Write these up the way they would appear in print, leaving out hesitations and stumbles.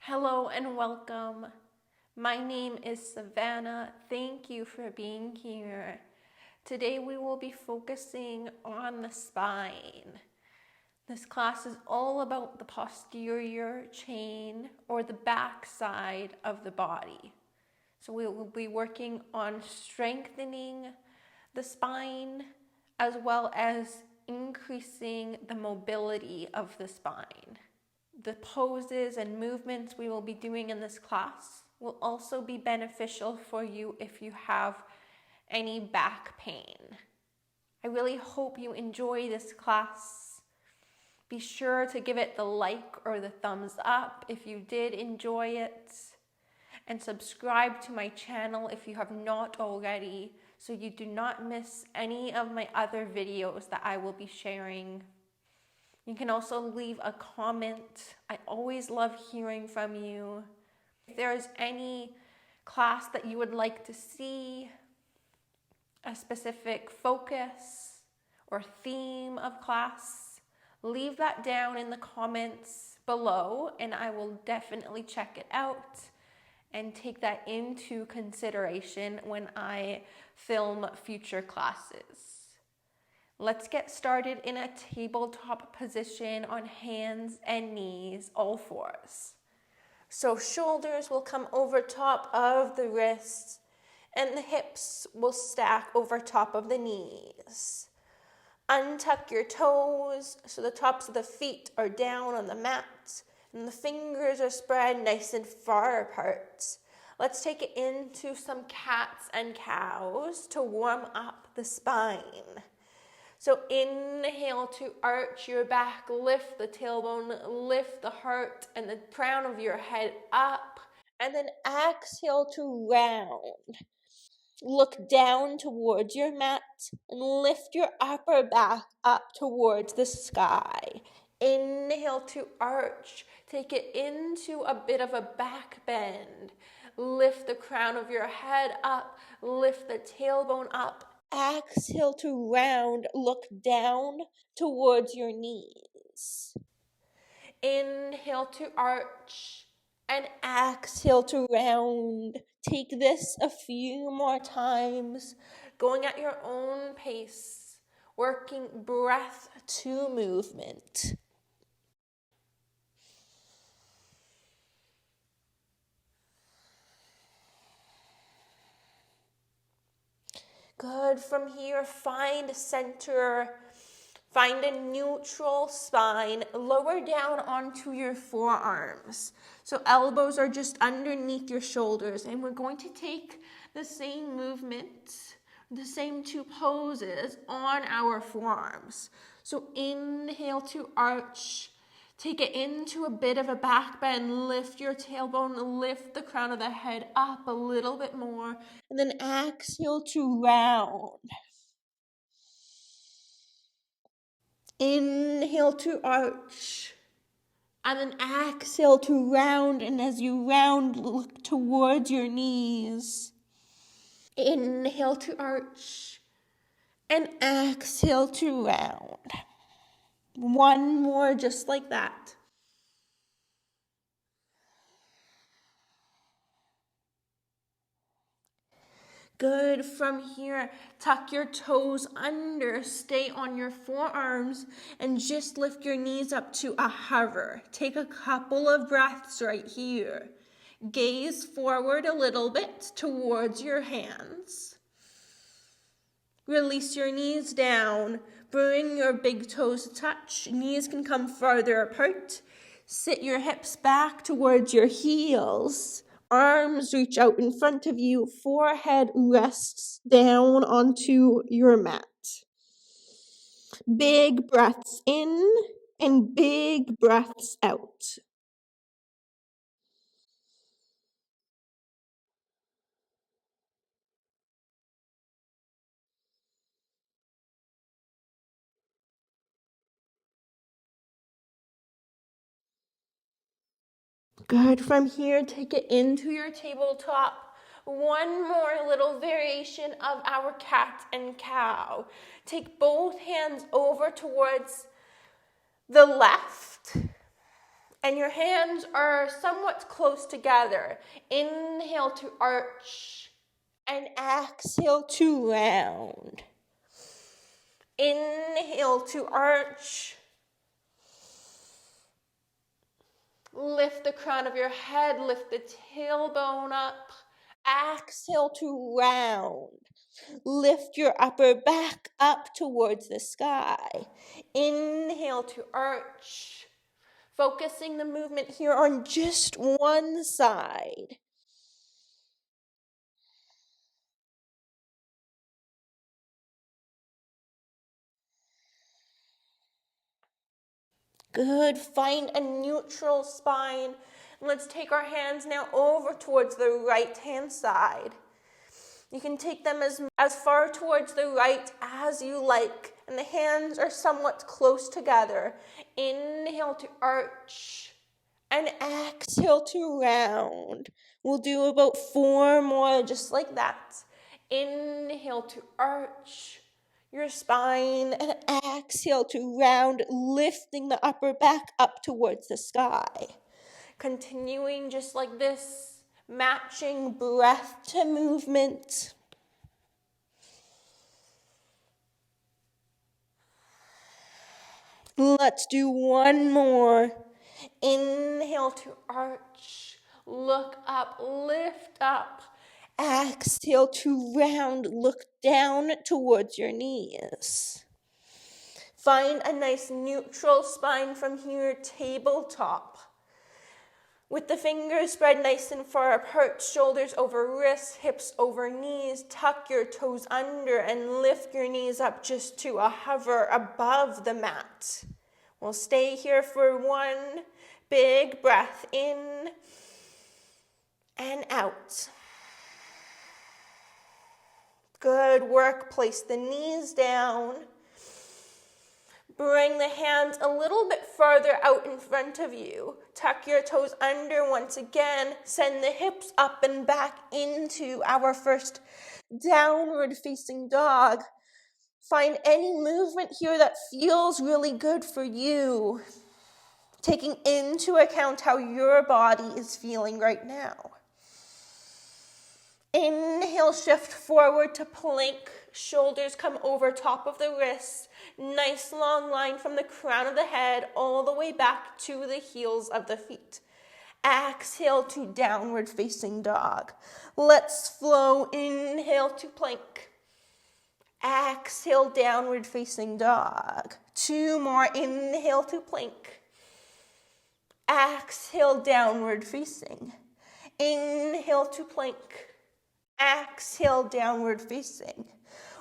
Hello and welcome. My name is Savannah. Thank you for being here. Today we will be focusing on the spine. This class is all about the posterior chain or the back side of the body. So we will be working on strengthening the spine as well as increasing the mobility of the spine. The poses and movements we will be doing in this class will also be beneficial for you if you have any back pain. I really hope you enjoy this class. Be sure to give it the like or the thumbs up if you did enjoy it, and subscribe to my channel if you have not already so you do not miss any of my other videos that I will be sharing. You can also leave a comment. I always love hearing from you. If there is any class that you would like to see, a specific focus or theme of class, leave that down in the comments below and I will definitely check it out and take that into consideration when I film future classes. Let's get started in a tabletop position on hands and knees, all fours. So shoulders will come over top of the wrists and the hips will stack over top of the knees. Untuck your toes so the tops of the feet are down on the mat and the fingers are spread nice and far apart. Let's take it into some cats and cows to warm up the spine. So inhale to arch your back, lift the tailbone, lift the heart and the crown of your head up, and then exhale to round. Look down towards your mat and lift your upper back up towards the sky. Inhale to arch, take it into a bit of a back bend. Lift the crown of your head up, lift the tailbone up. Exhale to round, look down towards your knees. Inhale to arch and exhale to round. Take this a few more times, going at your own pace, working breath to movement. Good. From here, find center. Find a neutral spine. Lower down onto your forearms. So elbows are just underneath your shoulders. And we're going to take the same movement, the same two poses on our forearms. So inhale to arch. Take it into a bit of a back bend. Lift your tailbone. Lift the crown of the head up a little bit more. And then exhale to round. Inhale to arch. And then exhale to round. And as you round, look towards your knees. Inhale to arch. And exhale to round. One more just like that. Good. From here, tuck your toes under, stay on your forearms, and just lift your knees up to a hover. Take a couple of breaths right here. Gaze forward a little bit towards your hands. Release your knees down. Bring your big toes touch. Knees can come farther apart. Sit your hips back towards your heels. Arms reach out in front of you. Forehead rests down onto your mat. Big breaths in and big breaths out. Good. From here, take it into your tabletop. One more little variation of our cat and cow. Take both hands over towards the left And your hands are somewhat close together. Inhale to arch and exhale to round. Inhale to arch. Lift the crown of your head, lift the tailbone up. Exhale to round. Lift your upper back up towards the sky. Inhale to arch. Focusing the movement here on just one side. Good. Find a neutral spine. Let's take our hands now over towards the right-hand side. You can take them as far towards the right as you like, and the hands are somewhat close together. Inhale to arch, and exhale to round. We'll do about 4 more just like that. Inhale to arch your spine, and exhale to round, lifting the upper back up towards the sky. Continuing just like this, matching breath to movement. Let's do 1 more. Inhale to arch, look up, lift up. Exhale to round, look down towards your knees. Find a nice neutral spine from here, tabletop. With the fingers spread nice and far apart, shoulders over wrists, hips over knees, tuck your toes under and lift your knees up just to a hover above the mat. We'll stay here for 1 big breath in and out. Good work. Place the knees down. Bring the hands a little bit farther out in front of you. Tuck your toes under once again. Send the hips up and back into our first downward facing dog. Find any movement here that feels really good for you, taking into account how your body is feeling right now. Inhale, shift forward to plank. Shoulders come over top of the wrists. Nice long line from the crown of the head all the way back to the heels of the feet. Exhale to downward facing dog. Let's flow. Inhale to plank. Exhale, downward facing dog. 2 more. Inhale to plank. Exhale, downward facing. Inhale to plank. Exhale, downward facing.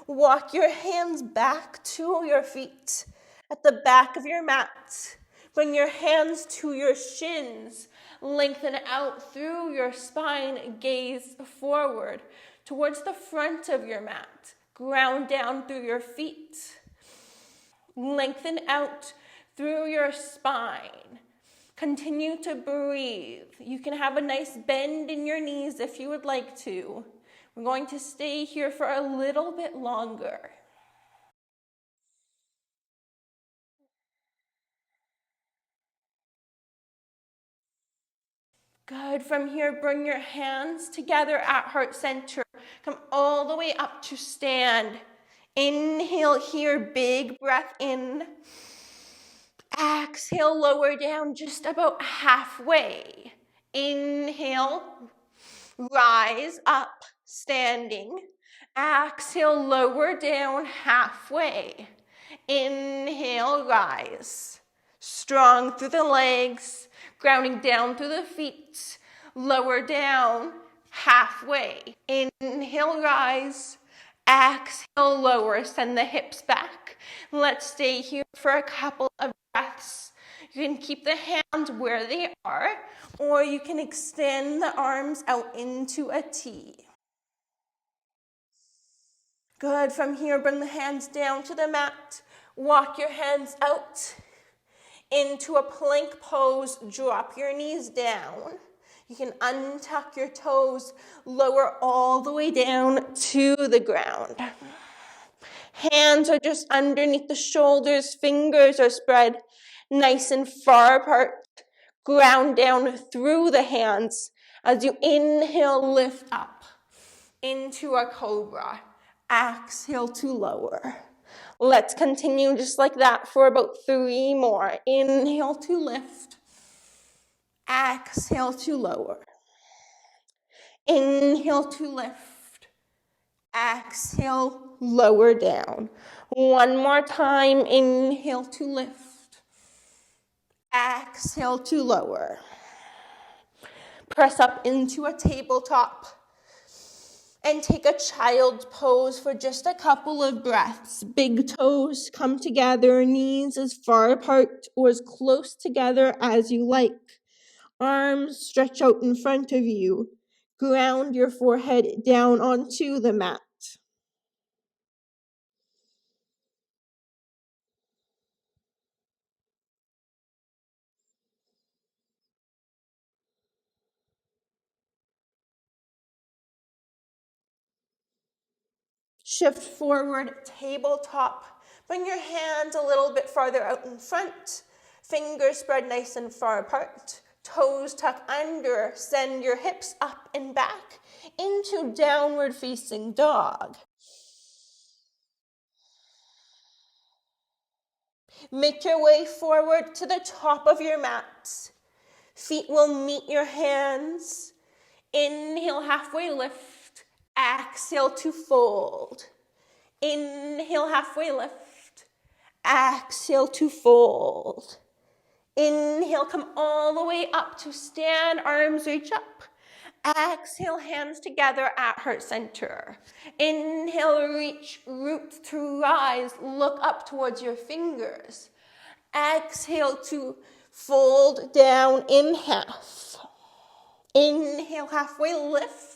Walk your hands back to your feet at the back of your mat. Bring your hands to your shins. Lengthen out through your spine. Gaze forward towards the front of your mat. Ground down through your feet. Lengthen out through your spine. Continue to breathe. You can have a nice bend in your knees if you would like to. We're going to stay here for a little bit longer. Good. From here, bring your hands together at heart center. Come all the way up to stand. Inhale here, big breath in. Exhale, lower down just about halfway. Inhale, rise up, standing. Exhale, lower down halfway. Inhale, rise. Strong through the legs, grounding down through the feet. Lower down halfway. Inhale, rise. Exhale, lower. Send the hips back. Let's stay here for a couple of breaths. You can keep the hands where they are, or you can extend the arms out into a T. Good. From here, bring the hands down to the mat. Walk your hands out into a plank pose. Drop your knees down. You can untuck your toes, lower all the way down to the ground. Hands are just underneath the shoulders. Fingers are spread nice and far apart. Ground down through the hands as you inhale, lift up into a cobra. Exhale to lower. Let's continue just like that for about 3 more. Inhale to lift. Exhale to lower. Inhale to lift. Exhale, lower down. One more time. Inhale to lift. Exhale to lower. Press up into a tabletop and take a child's pose for just a couple of breaths. Big toes come together, knees as far apart or as close together as you like. Arms stretch out in front of you. Ground your forehead down onto the mat. Shift forward, tabletop. Bring your hands a little bit farther out in front. Fingers spread nice and far apart. Toes tuck under. Send your hips up and back into downward facing dog. Make your way forward to the top of your mat. Feet will meet your hands. Inhale, halfway lift. Exhale to fold. Inhale, halfway lift. Exhale to fold. Inhale, come all the way up to stand, arms reach up. Exhale, hands together at heart center. Inhale, reach, root to rise, look up towards your fingers. Exhale to fold down in half. Inhale, halfway lift.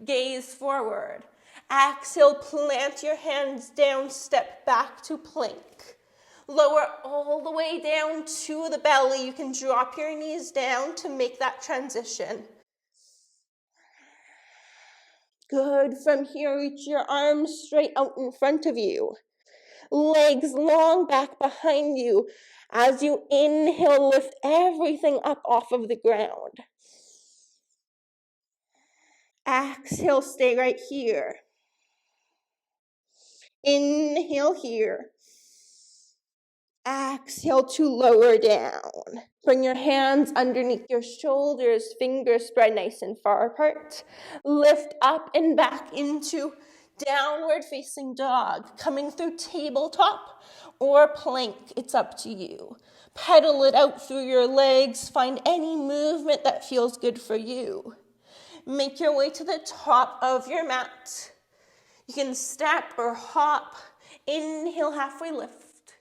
Gaze forward. Exhale, plant your hands down, step back to plank. Lower all the way down to the belly. You can drop your knees down to make that transition. Good. From here, reach your arms straight out in front of you. Legs long back behind you. As you inhale, lift everything up off of the ground. Exhale, stay right here. Inhale here. Exhale to lower down. Bring your hands underneath your shoulders, fingers spread nice and far apart. Lift up and back into downward facing dog, coming through tabletop or plank. It's up to you. Pedal it out through your legs. Find any movement that feels good for you. Make your way to the top of your mat. You can step or hop. Inhale, halfway lift.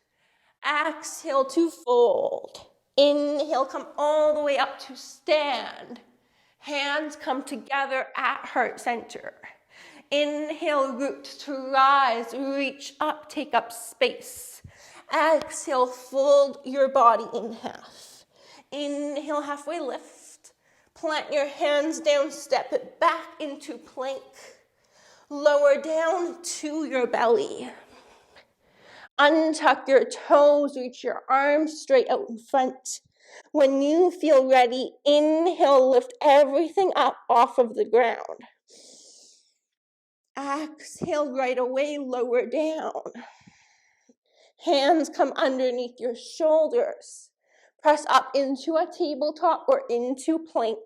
Exhale to fold. Inhale, come all the way up to stand. Hands come together at heart center. Inhale, root to rise. Reach up, take up space. Exhale, fold your body in half. Inhale, halfway lift. Plant your hands down, step it back into plank. Lower down to your belly. Untuck your toes, reach your arms straight out in front. When you feel ready, inhale, lift everything up off of the ground. Exhale, right away, lower down. Hands come underneath your shoulders. Press up into a tabletop or into plank.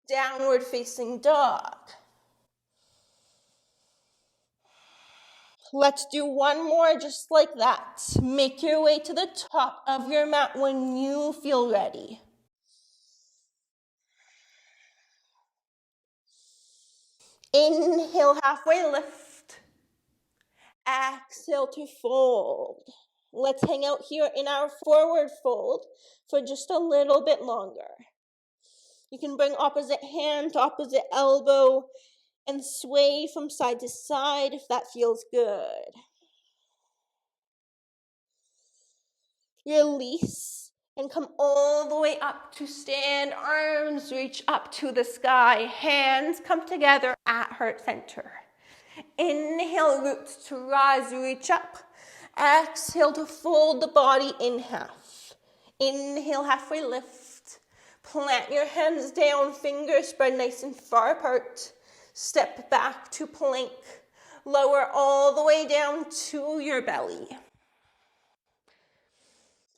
Downward facing dog. Let's do one more just like that. Make your way to the top of your mat when you feel ready. Inhale, halfway lift. Exhale to fold. Let's hang out here in our forward fold for just a little bit longer. You can bring opposite hand to opposite elbow and sway from side to side if that feels good. Release and come all the way up to stand. Arms reach up to the sky. Hands come together at heart center. Inhale, roots to rise, reach up. Exhale to fold the body in half. Inhale, halfway lift. Plant your hands down, fingers spread nice and far apart. Step back to plank. Lower all the way down to your belly.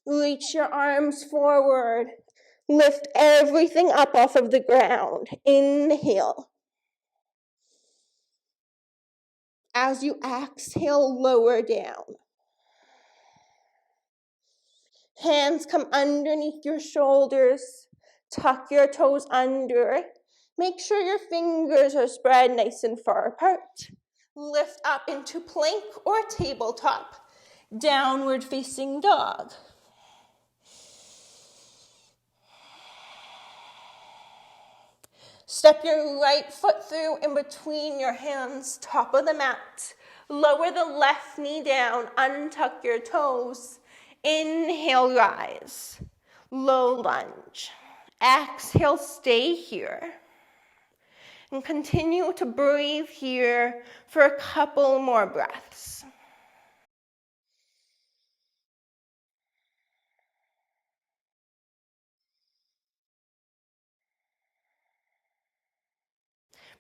Reach your arms forward. Lift everything up off of the ground. Inhale. As you exhale, lower down. Hands come underneath your shoulders. Tuck your toes under. Make sure your fingers are spread nice and far apart. Lift up into plank or tabletop. Downward facing dog. Step your right foot through in between your hands, top of the mat. Lower the left knee down, untuck your toes. Inhale, rise. Low lunge. Exhale, stay here. And continue to breathe here for a couple more breaths.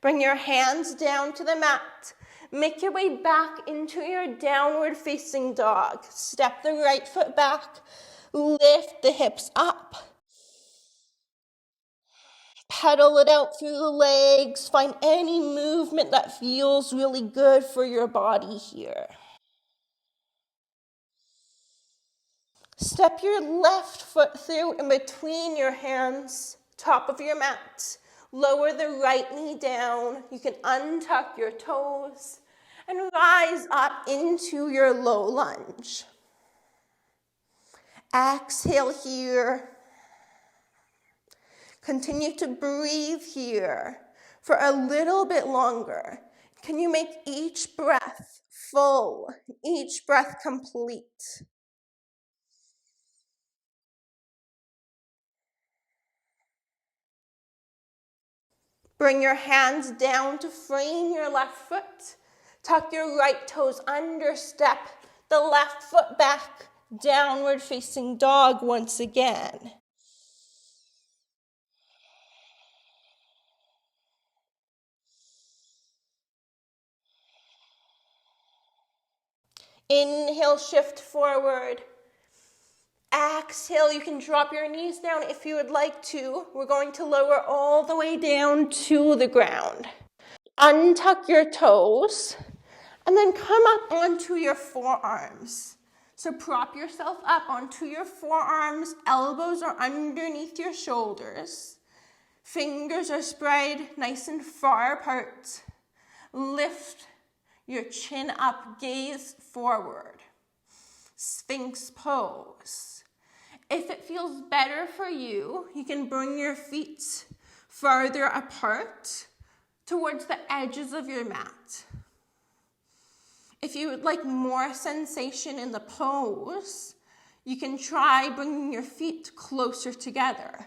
Bring your hands down to the mat. Make your way back into your downward facing dog. Step the right foot back. Lift the hips up. Pedal it out through the legs. Find any movement that feels really good for your body here. Step your left foot through in between your hands, top of your mat. Lower the right knee down. You can untuck your toes and rise up into your low lunge. Exhale here. Continue to breathe here for a little bit longer. Can you make each breath full, each breath complete? Bring your hands down to frame your left foot. Tuck your right toes under, step the left foot back, downward facing dog once again. Inhale, shift forward. Exhale, you can drop your knees down if you would like to. We're going to lower all the way down to the ground. Untuck your toes, and then come up onto your forearms. So prop yourself up onto your forearms. Elbows are underneath your shoulders. Fingers are spread nice and far apart. Lift your chin up, gaze forward. Sphinx pose. If it feels better for you, you can bring your feet farther apart towards the edges of your mat. If you would like more sensation in the pose, you can try bringing your feet closer together.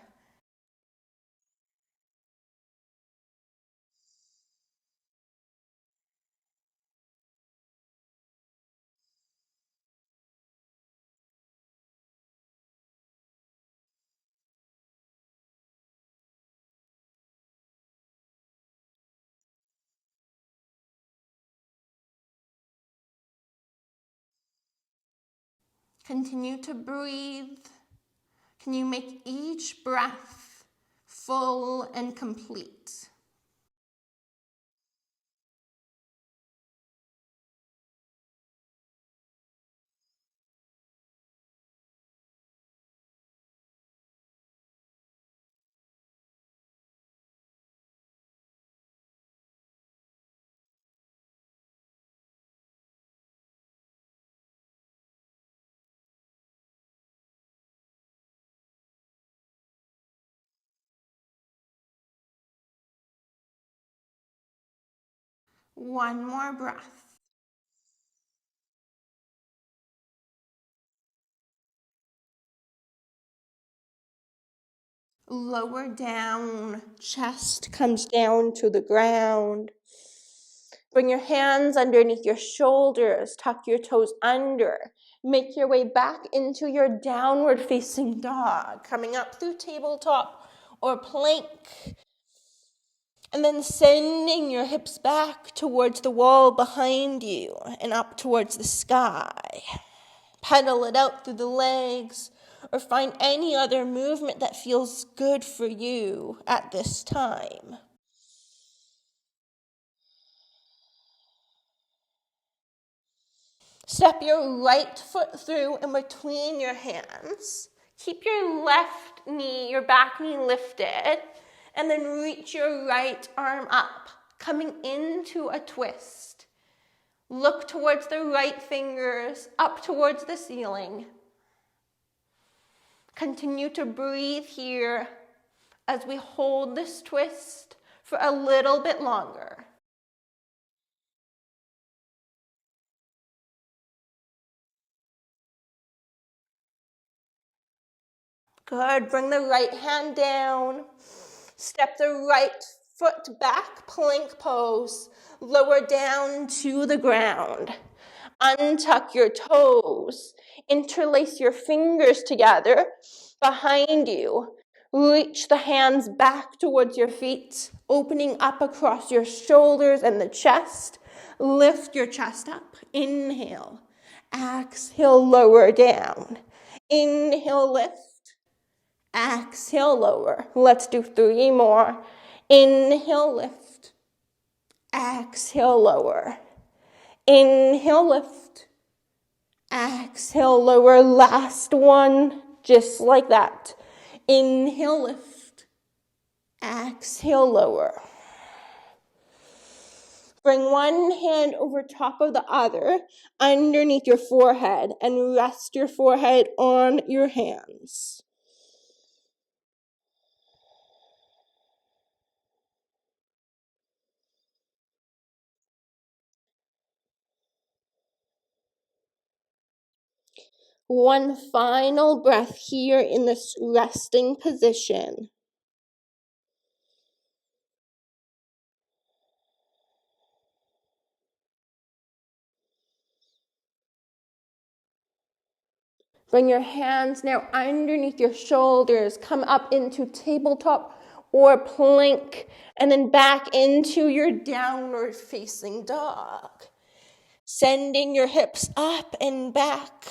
Continue to breathe. Can you make each breath full and complete? One more breath. Lower down, chest comes down to the ground. Bring your hands underneath your shoulders, tuck your toes under. Make your way back into your downward facing dog, coming up through tabletop or plank. And then sending your hips back towards the wall behind you and up towards the sky. Pedal it out through the legs or find any other movement that feels good for you at this time. Step your right foot through in between your hands. Keep your left knee, your back knee lifted, and then reach your right arm up, coming into a twist. Look towards the right fingers, up towards the ceiling. Continue to breathe here as we hold this twist for a little bit longer. Good. Bring the right hand down. Step the right foot back, plank pose. Lower down to the ground. Untuck your toes. Interlace your fingers together behind you. Reach the hands back towards your feet, opening up across your shoulders and the chest. Lift your chest up. Inhale. Exhale, lower down. Inhale, lift. Exhale, lower. Let's do 3 more. Inhale, lift. Exhale, lower. Inhale, lift. Exhale, lower. Last one, just like that. Inhale, lift. Exhale, lower. Bring one hand over top of the other underneath your forehead and rest your forehead on your hands. One final breath here in this resting position. Bring your hands now underneath your shoulders. Come up into tabletop or plank, and then back into your downward facing dog. Sending your hips up and back,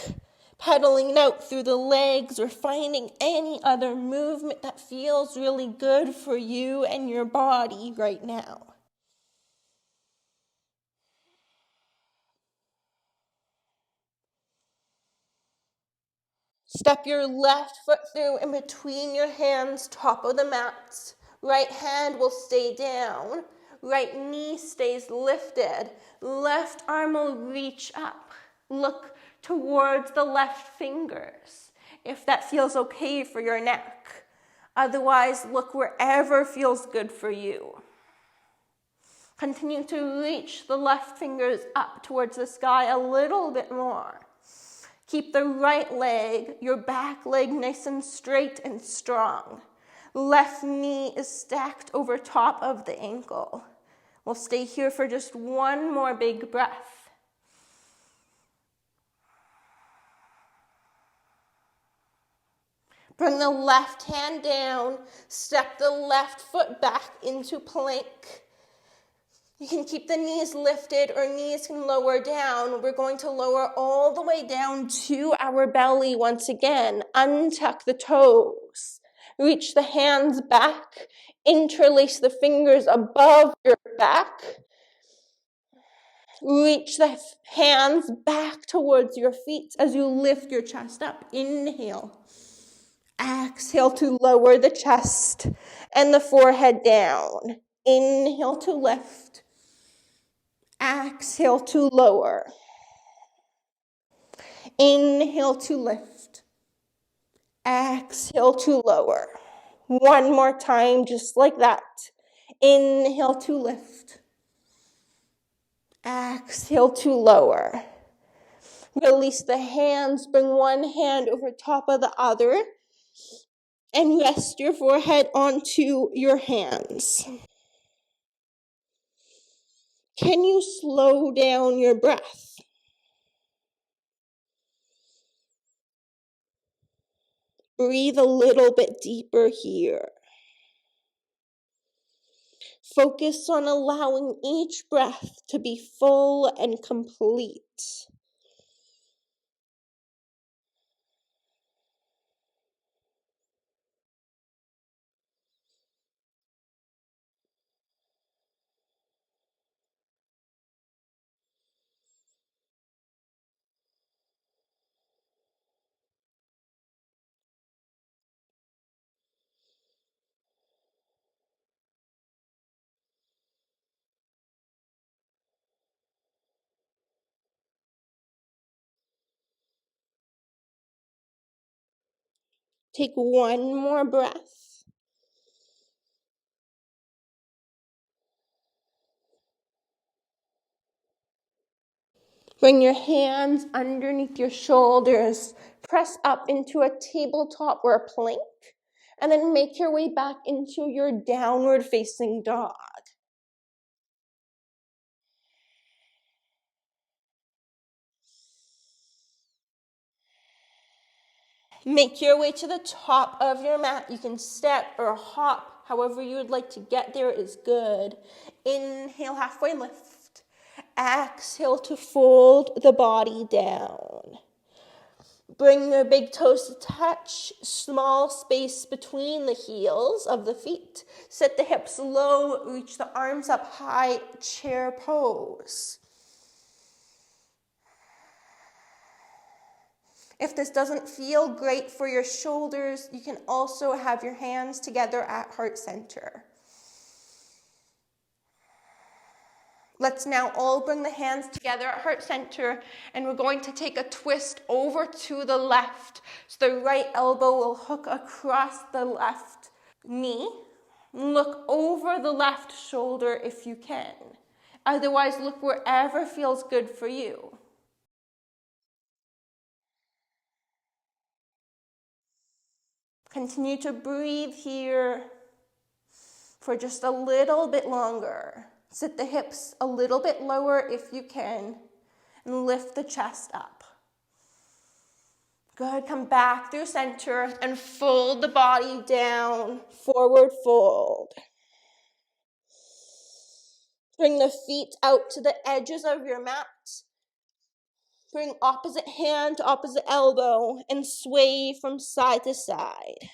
pedaling out through the legs or finding any other movement that feels really good for you and your body right now. Step your left foot through in between your hands, top of the mat. Right hand will stay down. Right knee stays lifted. Left arm will reach up. Look towards the left fingers, if that feels okay for your neck. Otherwise, look wherever feels good for you. Continue to reach the left fingers up towards the sky a little bit more. Keep the right leg, your back leg, nice and straight and strong. Left knee is stacked over top of the ankle. We'll stay here for just one more big breath. Bring the left hand down. Step the left foot back into plank. You can keep the knees lifted or knees can lower down. We're going to lower all the way down to our belly once again. Untuck the toes. Reach the hands back. Interlace the fingers above your back. Reach the hands back towards your feet as you lift your chest up. Inhale. Exhale to lower the chest and the forehead down. Inhale to lift. Exhale to lower. Inhale to lift. Exhale to lower. One more time, just like that. Inhale to lift. Exhale to lower. Release the hands. Bring one hand over top of the other. And rest your forehead onto your hands. Can you slow down your breath? Breathe a little bit deeper here. Focus on allowing each breath to be full and complete. Take one more breath. Bring your hands underneath your shoulders. Press up into a tabletop or a plank. And then make your way back into your downward facing dog. Make your way to the top of your mat. You can step or hop. However you would like to get there is good. Inhale, halfway lift. Exhale to fold the body down. Bring your big toes to touch, small space between the heels of the feet. Sit the hips low, reach the arms up high, chair pose. If this doesn't feel great for your shoulders, you can also have your hands together at heart center. Let's now all bring the hands together at heart center, and we're going to take a twist over to the left. So the right elbow will hook across the left knee. Look over the left shoulder if you can. Otherwise, look wherever feels good for you. Continue to breathe here for just a little bit longer. Sit the hips a little bit lower if you can, and lift the chest up. Good, come back through center and fold the body down, forward fold. Bring the feet out to the edges of your mat. Bring opposite hand to opposite elbow and sway from side to side.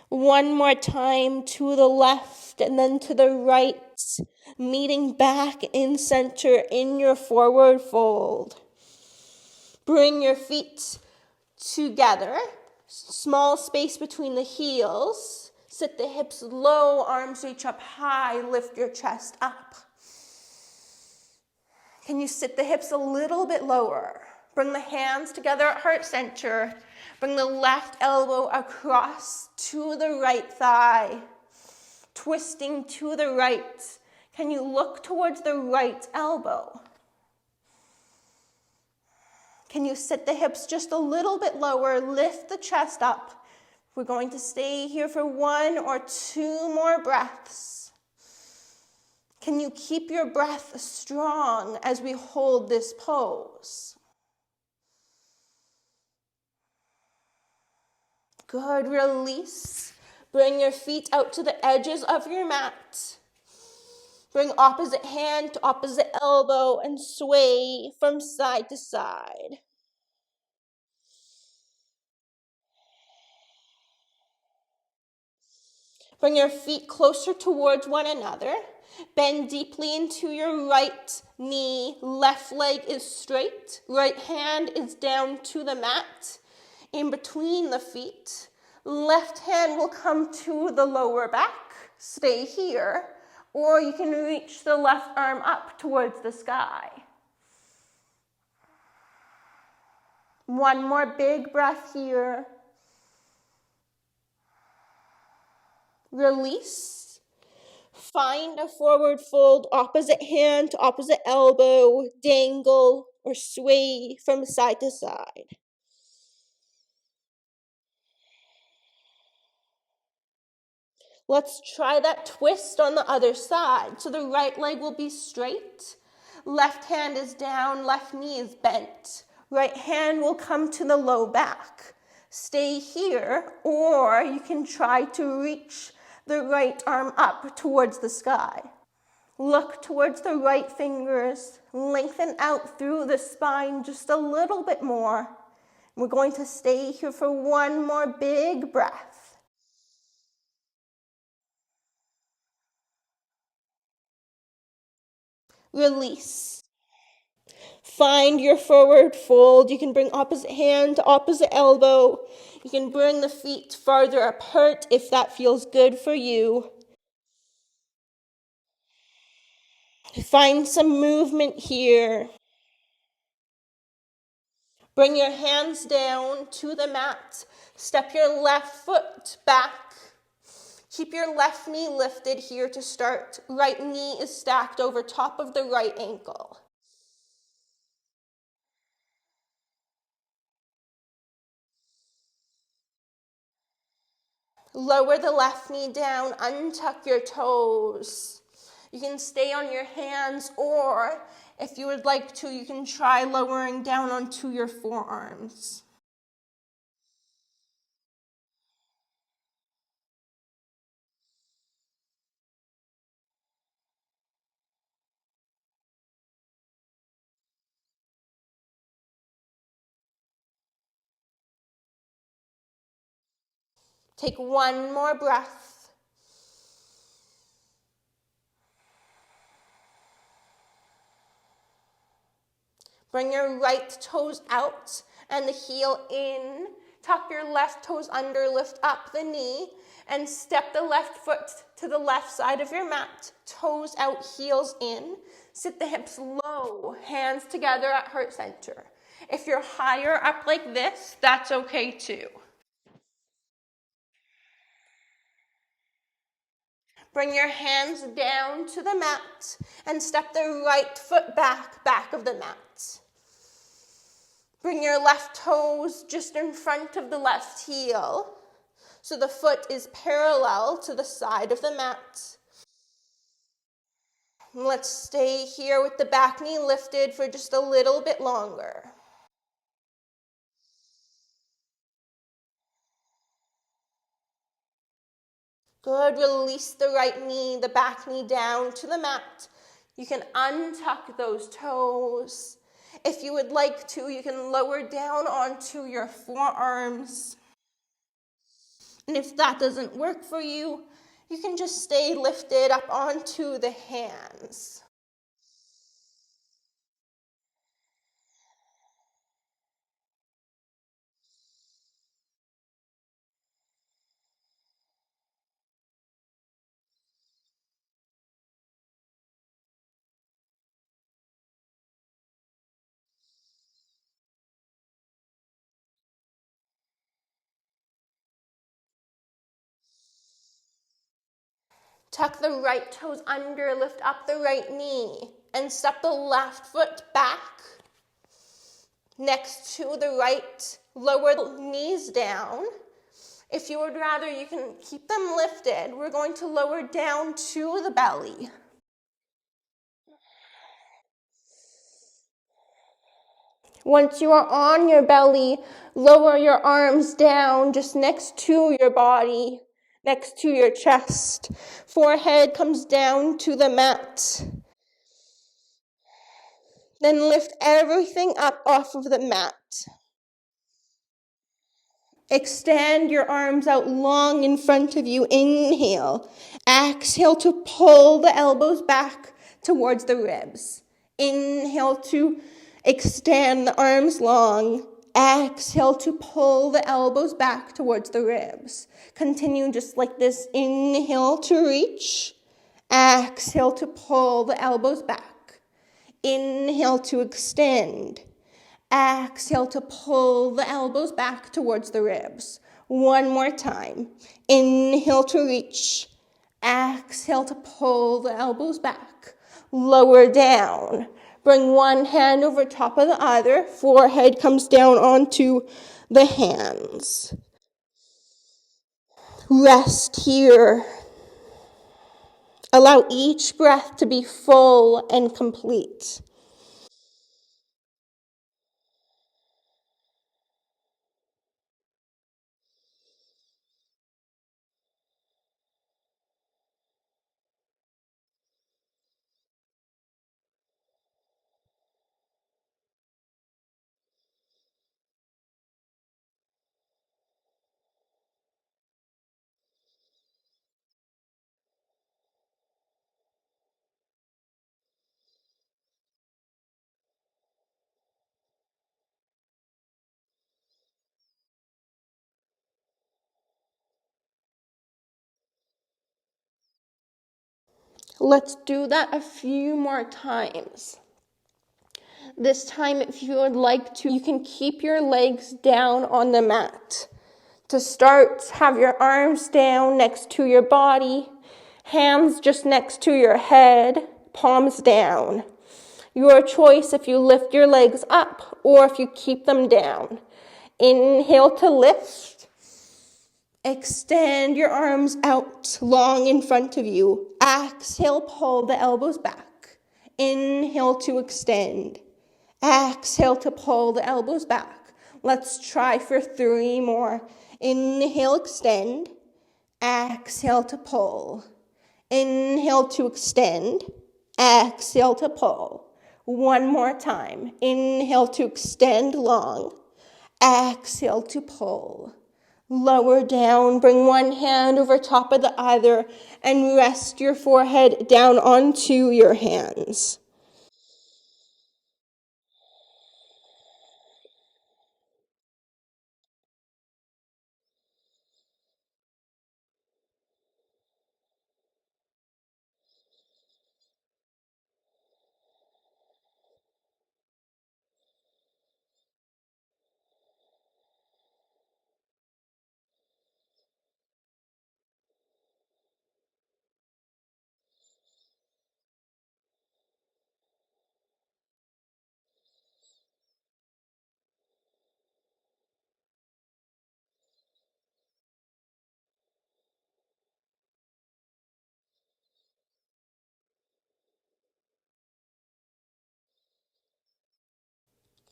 One more time to the left and then to the right, meeting back in center in your forward fold. Bring your feet together, small space between the heels. Sit the hips low, arms reach up high, lift your chest up. Can you sit the hips a little bit lower? Bring the hands together at heart center. Bring the left elbow across to the right thigh, twisting to the right. Can you look towards the right elbow? Can you sit the hips just a little bit lower, lift the chest up? We're going to stay here for 1 or 2 more breaths. Can you keep your breath strong as we hold this pose? Good, release. Bring your feet out to the edges of your mat. Bring opposite hand to opposite elbow and sway from side to side. Bring your feet closer towards one another. Bend deeply into your right knee. Left leg is straight. Right hand is down to the mat. In between the feet. Left hand will come to the lower back. Stay here. Or you can reach the left arm up towards the sky. One more big breath here. Release. Find a forward fold, opposite hand to opposite elbow, dangle or sway from side to side. Let's try that twist on the other side. So the right leg will be straight. Left hand is down, left knee is bent. Right hand will come to the low back. Stay here, or you can try to reach the right arm up towards the sky. Look towards the right fingers. Lengthen out through the spine just a little bit more. We're going to stay here for one more big breath. Release. Find your forward fold. You can bring opposite hand to opposite elbow. You can bring the feet farther apart if that feels good for you. Find some movement here. Bring your hands down to the mat. Step your left foot back. Keep your left knee lifted here to start. Right knee is stacked over top of the right ankle. Lower the left knee down, untuck your toes. You can stay on your hands, or if you would like to, you can try lowering down onto your forearms. Take one more breath. Bring your right toes out and the heel in. Tuck your left toes under, lift up the knee, and step the left foot to the left side of your mat. Toes out, heels in. Sit the hips low, hands together at heart center. If you're higher up like this, that's okay too. Bring your hands down to the mat and step the right foot back of the mat. Bring your left toes just in front of the left heel, so the foot is parallel to the side of the mat. Let's stay here with the back knee lifted for just a little bit longer. Good, release the right knee, the back knee down to the mat. You can untuck those toes. If you would like to, you can lower down onto your forearms. And if that doesn't work for you, you can just stay lifted up onto the hands. Tuck the right toes under, lift up the right knee, and step the left foot back next to the right. Lower the knees down. If you would rather, you can keep them lifted. We're going to lower down to the belly. Once you are on your belly, lower your arms down just next to your body, next to your chest. Forehead comes down to the mat. Then lift everything up off of the mat. Extend your arms out long in front of you. Inhale. Exhale to pull the elbows back towards the ribs. Inhale to extend the arms long. Exhale to pull the elbows back towards the ribs. Continue just like this. Inhale to reach. Exhale to pull the elbows back. Inhale to extend. Exhale to pull the elbows back towards the ribs. One more time. Inhale to reach. Exhale to pull the elbows back. Lower down. Bring one hand over top of the other. Forehead comes down onto the hands. Rest here. Allow each breath to be full and complete. Let's do that a few more times. This time, if you would like to, you can keep your legs down on the mat. To start, have your arms down next to your body, hands just next to your head, palms down. Your choice if you lift your legs up or if you keep them down. Inhale to lift. Extend your arms out long in front of you. Exhale, pull the elbows back. Inhale to extend. Exhale to pull the elbows back. Let's try for 3 more. Inhale, extend. Exhale to pull. Inhale to extend. Exhale to pull. One more time. Inhale to extend long. Exhale to pull. Lower down, bring one hand over top of the other and rest your forehead down onto your hands.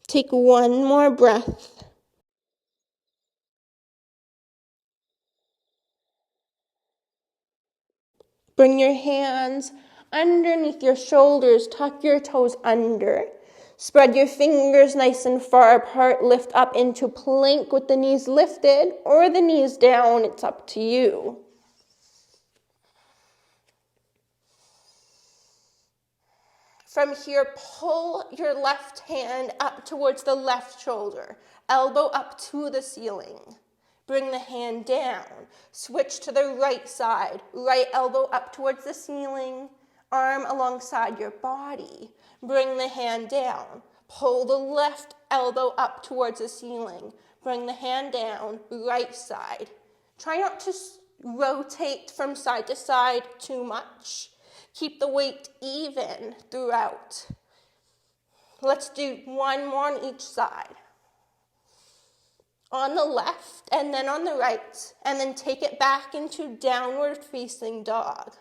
Take one more breath. Bring your hands underneath your shoulders, tuck your toes under. Spread your fingers nice and far apart, lift up into plank with the knees lifted or the knees down, it's up to you. From here, pull your left hand up towards the left shoulder, elbow up to the ceiling. Bring the hand down. Switch to the right side, right elbow up towards the ceiling, arm alongside your body. Bring the hand down. Pull the left elbow up towards the ceiling. Bring the hand down, right side. Try not to rotate from side to side too much. Keep the weight even throughout. Let's do one more on each side. On the left and then on the right, and then take it back into downward facing dog.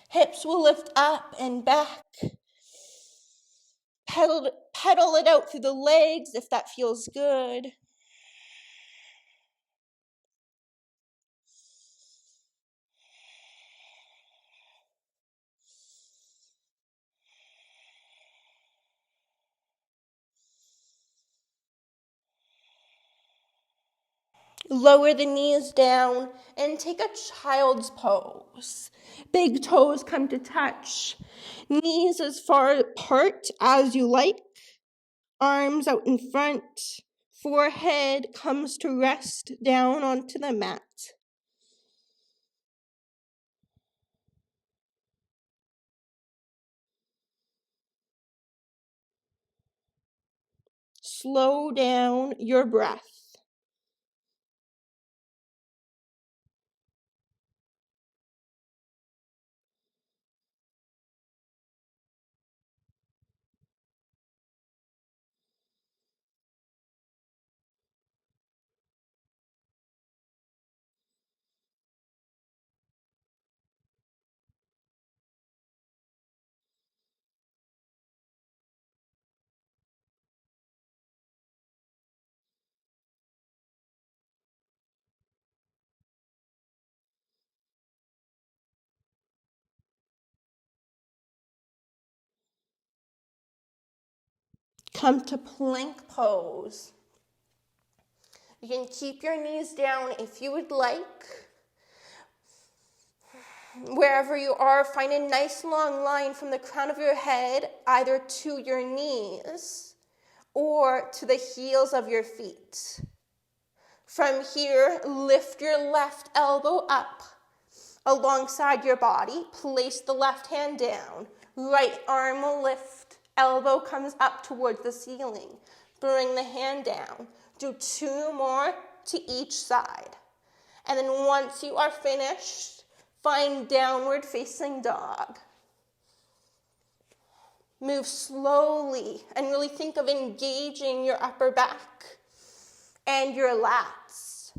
Hips will lift up and back. Pedal it out through the legs if that feels good. Lower the knees down and take a child's pose. Big toes come to touch. Knees as far apart as you like. Arms out in front. Forehead comes to rest down onto the mat. Slow down your breath. Come to plank pose. You can keep your knees down if you would like. Wherever you are, find a nice long line from the crown of your head, either to your knees or to the heels of your feet. From here, lift your left elbow up alongside your body. Place the left hand down. Right arm will lift. Elbow comes up towards the ceiling. Bring the hand down. Do 2 more to each side. And then once you are finished, find downward facing dog. Move slowly and really think of engaging your upper back and your lats.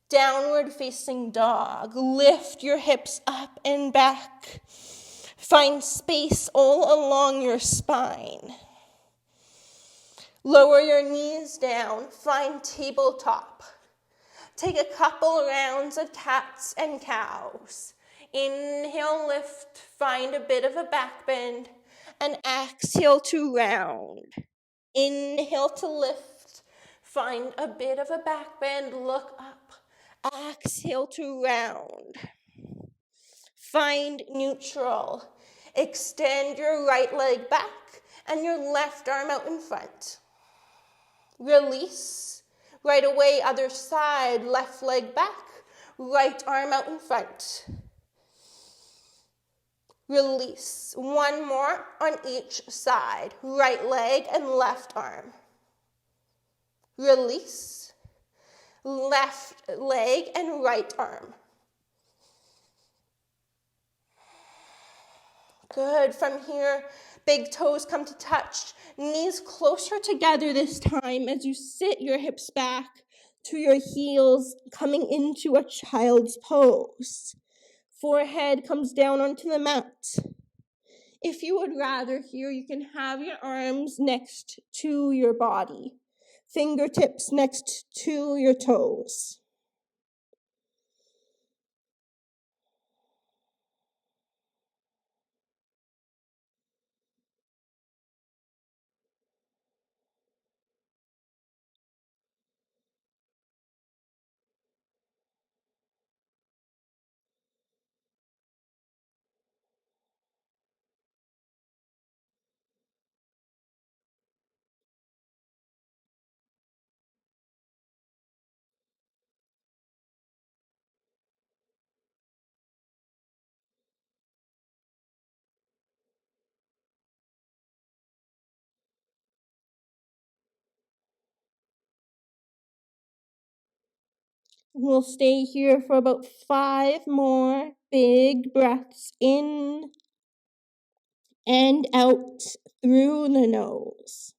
Downward facing dog. Lift your hips up and back. Find space all along your spine. Lower your knees down. Find tabletop. Take a couple rounds of cats and cows. Inhale, lift. Find a bit of a back bend. And exhale to round. Inhale to lift. Find a bit of a back bend. Look up. Exhale to round. Find neutral. Extend your right leg back and your left arm out in front. Release. Right away, other side, left leg back, right arm out in front. Release. 1 more on each side, right leg and left arm. Release. Left leg and right arm. Good. From here, big toes come to touch. Knees closer together this time as you sit your hips back to your heels, coming into a child's pose. Forehead comes down onto the mat. If you would rather here, you can have your arms next to your body. Fingertips next to your toes. We'll stay here for about 5 more big breaths in and out through the nose.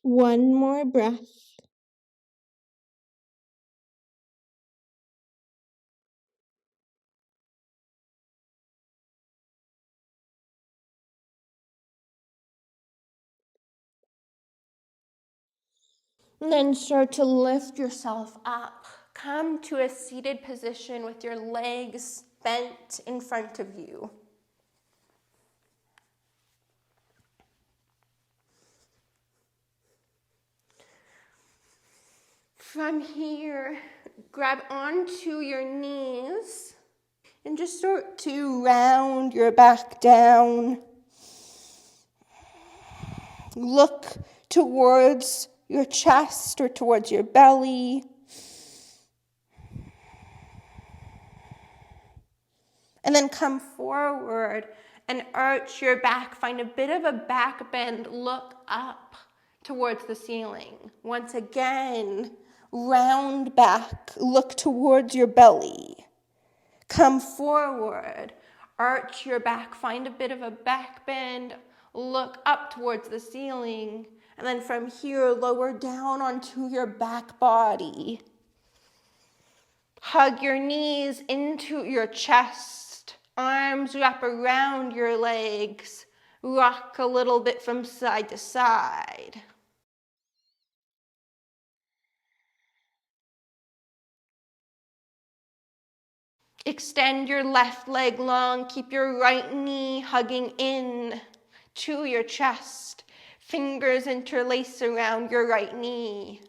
One more breath. And then start to lift yourself up. Come to a seated position with your legs bent in front of you. From here, grab onto your knees and just start to round your back down. Look towards your chest or towards your belly. And then come forward and arch your back. Find a bit of a back bend. Look up towards the ceiling. Once again, round back. Look towards your belly. Come forward. Arch your back. Find a bit of a back bend. Look up towards the ceiling, and then from here, lower down onto your back body. Hug your knees into your chest. Arms wrap around your legs. Rock a little bit from side to side. Extend your left leg long. Keep your right knee hugging in to your chest. Fingers interlace around your right knee.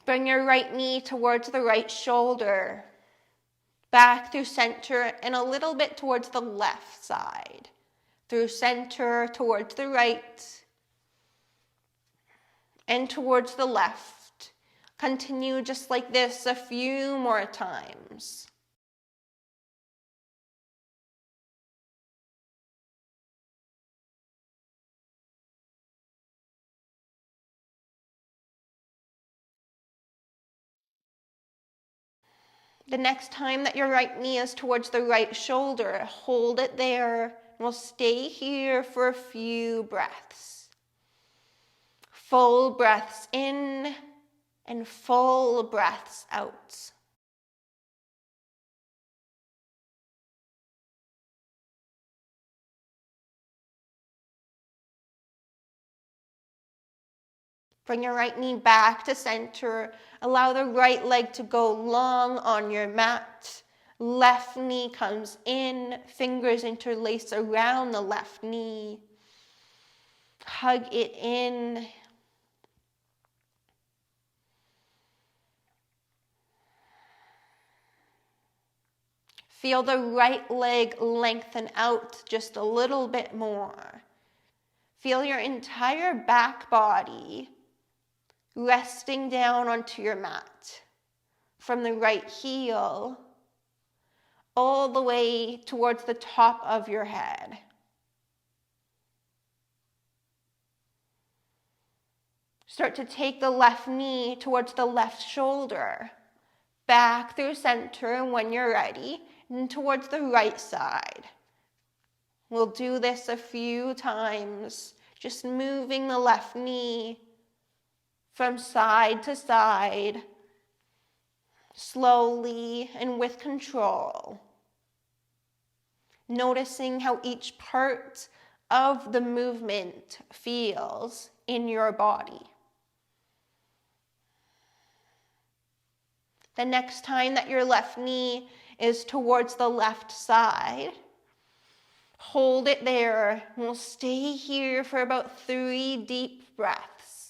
Bring your right knee towards the right shoulder. Back through center and a little bit towards the left side. Through center, towards the right, and towards the left. Continue just like this a few more times. The next time that your right knee is towards the right shoulder, hold it there. We'll stay here for a few breaths. Full breaths in and full breaths out. Bring your right knee back to center. Allow the right leg to go long on your mat. Left knee comes in, fingers interlace around the left knee. Hug it in. Feel the right leg lengthen out just a little bit more. Feel your entire back body resting down onto your mat. From the right heel all the way towards the top of your head. Start to take the left knee towards the left shoulder. Back through center when you're ready, and towards the right side. We'll do this a few times, just moving the left knee from side to side, slowly and with control. Noticing how each part of the movement feels in your body. The next time that your left knee is towards the left side, hold it there. We'll stay here for about 3 deep breaths.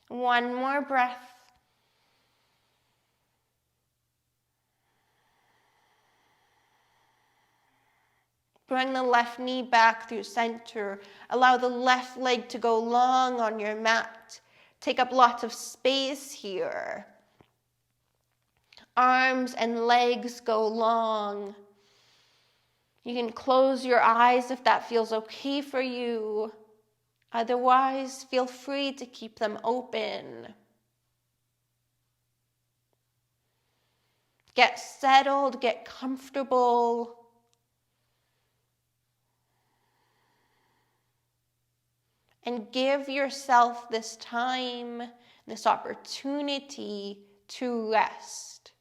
One more breath. Bring the left knee back through center. Allow the left leg to go long on your mat. Take up lots of space here. Arms and legs go long. You can close your eyes if that feels okay for you. Otherwise, feel free to keep them open. Get settled, get comfortable. And give yourself this time, this opportunity to rest.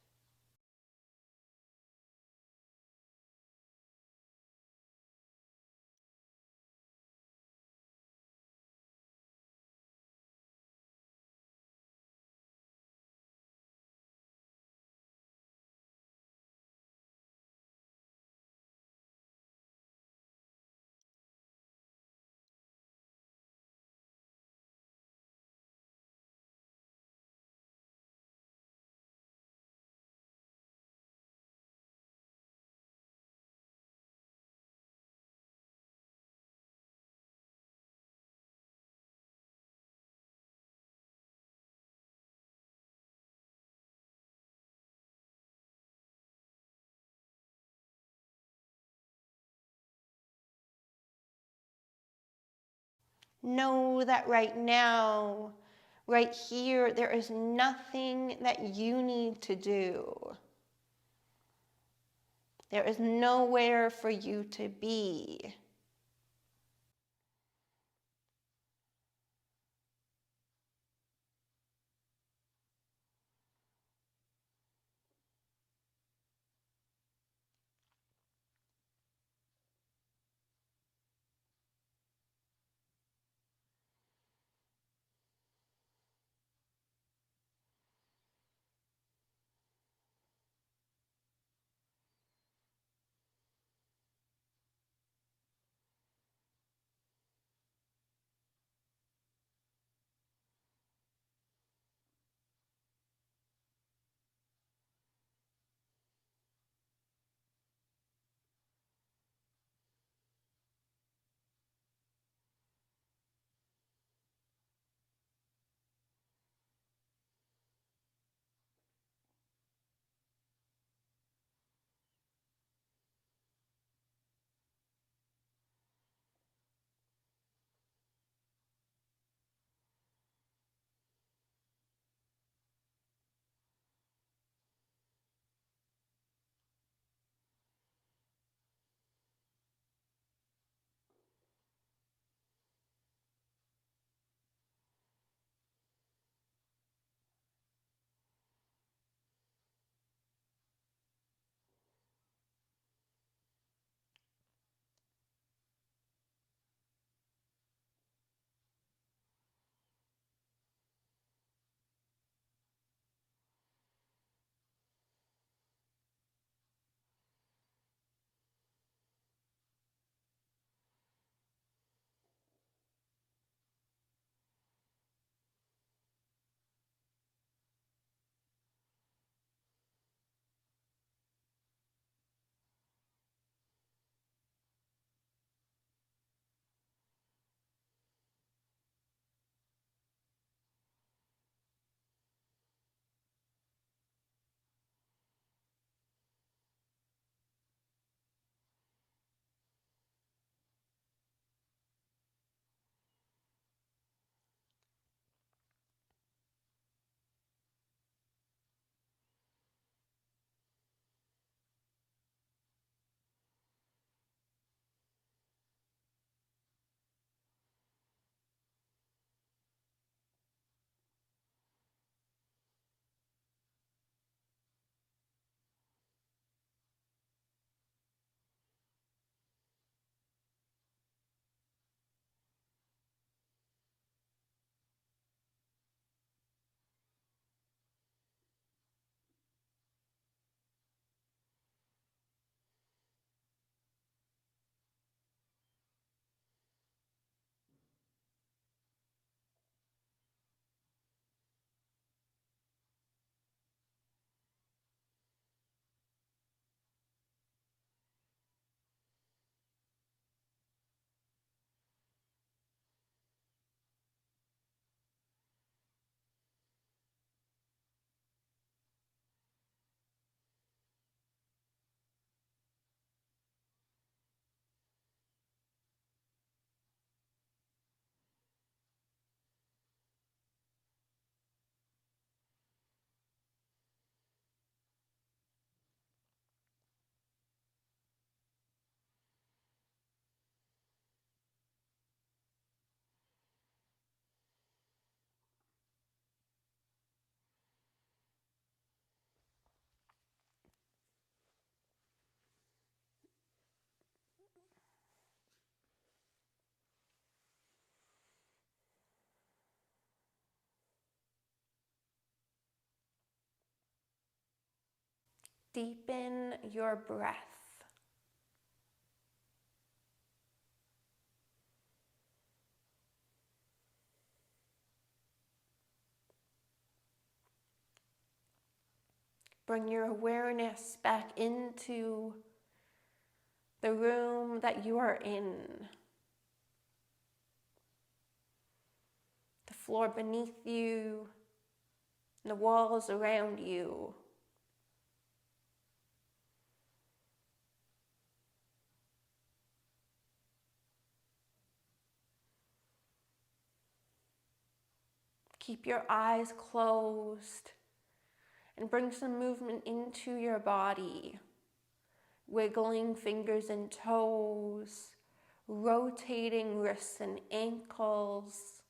Know that right now, right here, there is nothing that you need to do. There is nowhere for you to be. Deepen your breath. Bring your awareness back into the room that you are in, the floor beneath you, the walls around you. Keep your eyes closed and bring some movement into your body. Wiggling fingers and toes, rotating wrists and ankles.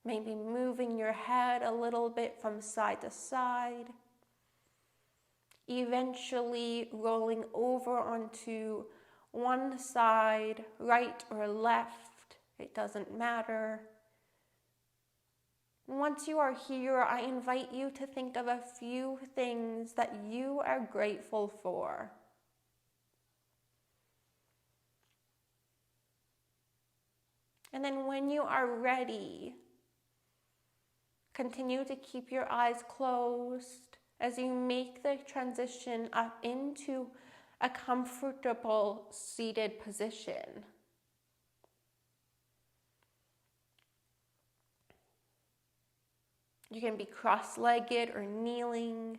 Maybe moving your head a little bit from side to side. Eventually rolling over onto one side, right or left, it doesn't matter. Once you are here, I invite you to think of a few things that you are grateful for. And then when you are ready, continue to keep your eyes closed as you make the transition up into a comfortable seated position. You can be cross-legged or kneeling.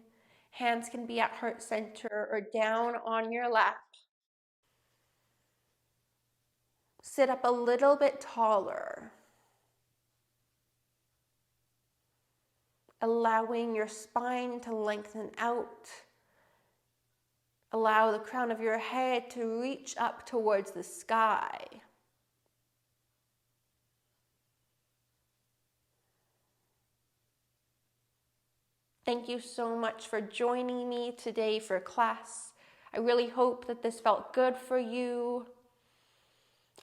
Hands can be at heart center or down on your lap. Sit up a little bit taller, allowing your spine to lengthen out. Allow the crown of your head to reach up towards the sky. Thank you so much for joining me today for class. I really hope that this felt good for you.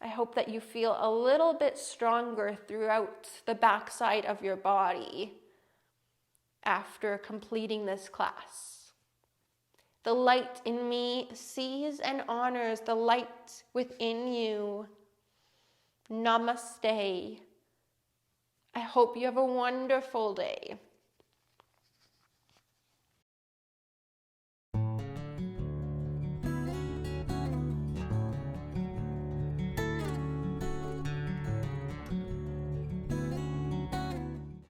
I hope that you feel a little bit stronger throughout the backside of your body after completing this class. The light in me sees and honors the light within you. Namaste. I hope you have a wonderful day.